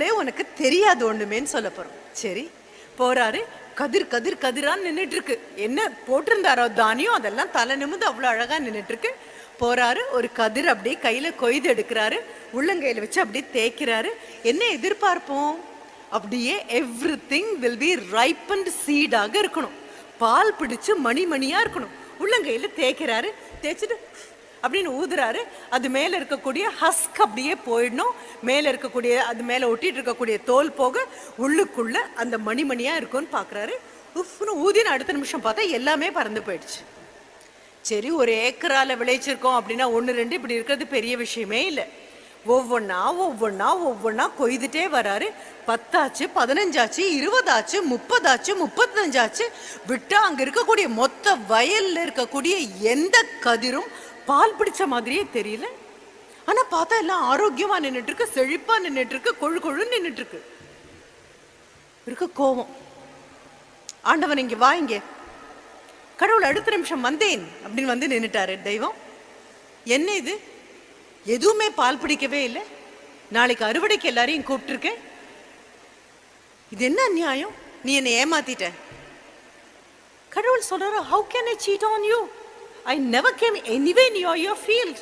கடவுளே உனக்கு தெரியாது ஒண்ணுமேன்னு சொல்ல போறோம். சரி போறாரு. கதிர் கதிர் கதிரான்னு நின்றுட்டு இருக்கு. என்ன போட்டிருந்தாரோ தானியம் அதெல்லாம் தலை நிமிந்து அவ்வளவு அழகா நின்றுட்டு இருக்கு. போறாரு, ஒரு கதிர் அப்படியே கையில கொய்து எடுக்கிறாரு, உள்ளங்கையில வச்சு அப்படியே தேய்க்கிறாரு. என்ன எதிர்பார்ப்போம்? அப்படியே எவ்ரிதிங் வில் பி ரைப்பன்ட் சீடாக இருக்கணும், பால் பிடிச்சு மணி மணியா இருக்கணும். உள்ளங்கையில தேய்க்கிறாரு, தேய்ச்சிட்டு அப்படின்னு ஊதுறாரு. அது மேல இருக்கக்கூடிய ஹஸ்க் அப்படியே போயிடணும். மேல இருக்கக்கூடிய அது மேல ஒட்டிட்டு இருக்கக்கூடிய தோல் போக உள்ளுக்குள்ள அந்த மணிமணியா இருக்கும்னு பாக்குறாரு. உஃப்னு ஊதின அடுத்த நிமிஷம் பார்த்தா எல்லாமே பறந்து போயிடுச்சு. சரி, ஒரு ஏக்கரால விளைச்சிருக்கோம் அப்படின்னா 1-2 இப்படி இருக்கிறது பெரிய விஷயமே இல்லை. ஒவ்வொன்னா ஒவ்வொன்னா ஒவ்வொன்னா கொய்துட்டே வராரு. 10 ஆச்சு, 15 ஆச்சு, 20 ஆச்சு, 30 ஆச்சு, 35 ஆச்சு. விட்டா அங்க இருக்கக்கூடிய மொத்த வயல்ல இருக்கக்கூடிய எந்த கதிரும் பால் பிடிச்ச மாதிரியே தெரியல. ஆனா பார்த்தா எல்லாம் ஆரோக்கியமா நின்றுட்டு இருக்கு, செழிப்பா நின்றுட்டு இருக்கு, கொழு கொழுன்னு நின்றுட்டு இருக்கு. இருக்கு கோபம். ஆண்டவன் இங்க வா, இங்க. கடவுள் அடுத்த நிமிஷம் வந்தேன் அப்படின்னு வந்து நின்றுட்டாரு. தெய்வம், என்ன இது? எதுவுமே பால் பிடிக்கவே இல்லை. நாளைக்கு அறுவடைக்கு எல்லாரையும் கூப்பிட்டுருக்கேன். இது என்ன அநியாயம்? நீ என்னை ஏமாத்திட்ட. கடவுள் சொல்றாரு, how can I cheat on you? I never came anywhere near your field.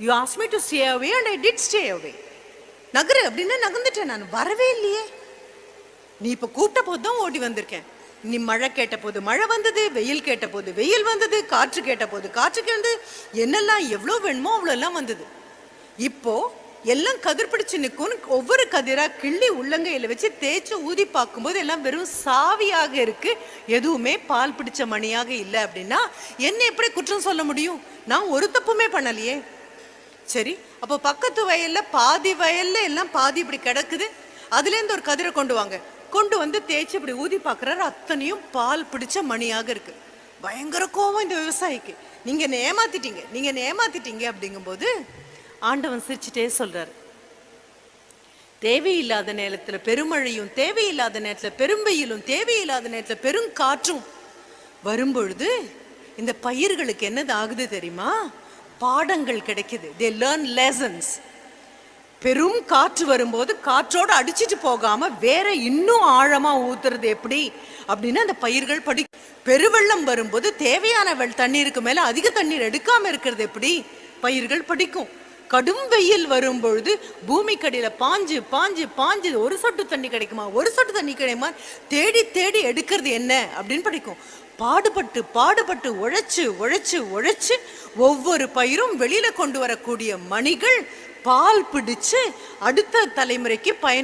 You asked me to stay away and I did stay away. Nagar அப்படின்னு நகர்ந்துட்டேன், நான் வரவே இல்லையே. நீ இப்ப கூப்பிட்ட போது தான் ஓடி வந்திருக்கேன். நீ மழை கேட்ட போது மழை வந்தது, வெயில் கேட்ட போது வெயில் வந்தது, காற்று கேட்ட போது காற்றுக்கு வந்து என்னெல்லாம் எவ்வளோ வேணுமோ அவ்வளோலாம் வந்தது. இப்போ எல்லாம் கதிர் பிடிச்சு நிற்கும். ஒவ்வொரு கதிரா கிள்ளி உள்ளங்கையில வச்சு தேய்ச்சி ஊதி பார்க்கும்போது எல்லாம் வெறும் சாவியாக இருக்கு, எதுவுமே பால் பிடிச்ச மணியாக இல்லை. அப்படின்னா என்ன எப்படி குற்றம் சொல்ல முடியும்? நான் ஒரு தப்புமே பண்ணலையே. சரி, அப்போ பக்கத்து வயல்ல பாதி வயல்ல எல்லாம் பாதி இப்படி கிடக்குது, அதுலேருந்து ஒரு கதிரை கொண்டு வாங்க. கொண்டு வந்து தேய்ச்சி இப்படி ஊதி பார்க்குறாரு, அத்தனையும் பால் பிடிச்ச மணியாக இருக்கு. பயங்கர கோவம் இந்த விவசாயிக்கு. நீங்க என்ன ஏமாத்திட்டீங்க, நீங்க என்ன ஏமாத்திட்டீங்க. அப்படிங்கும்போது ஆண்டவன் சிரிச்சுட்டே சொல்றாரு, தேவையில்லாத நேரத்துல பெருமழையும், தேவையில்லாத நேரத்துல பெரும்பெயிலும், தேவையில்லாத நேரத்துல பெருங்காற்றும் வரும்பொழுது இந்த பயிர்களுக்கு என்னது ஆகுது தெரியுமா? பாடங்கள் கிடைக்குது. they learn lessons. பெரும் காற்று வரும்போது காற்றோடு அடிச்சுட்டு போகாம வேற இன்னும் ஆழமா ஊத்துறது எப்படி அப்படின்னு அந்த பயிர்கள் படி. பெருவெள்ளம் வரும்போது தேவையான தண்ணீருக்கு மேல அதிக தண்ணீர் எடுக்காம இருக்கிறது எப்படி பயிர்கள் படிக்கும். கடும் வெயில் வரும் பொழுது பூமிக்கடியில பாஞ்சு பாஞ்சு பாஞ்சு ஒரு சொட்டு தண்ணி கிடைக்குமா, ஒரு சொட்டு தண்ணி கிடைக்குமா, தேடி தேடி எடுக்கிறது என்ன அப்படின்னு படிக்கும். பாடுபட்டு பாடுபட்டு உழைச்சு உழைச்சு உழைச்சு ஒவ்வொரு பயிரும் வெளியில கொண்டு வரக்கூடிய மணிகள் பால் பிடிச்சு அடுத்த தலைமுறைக்கு பயன்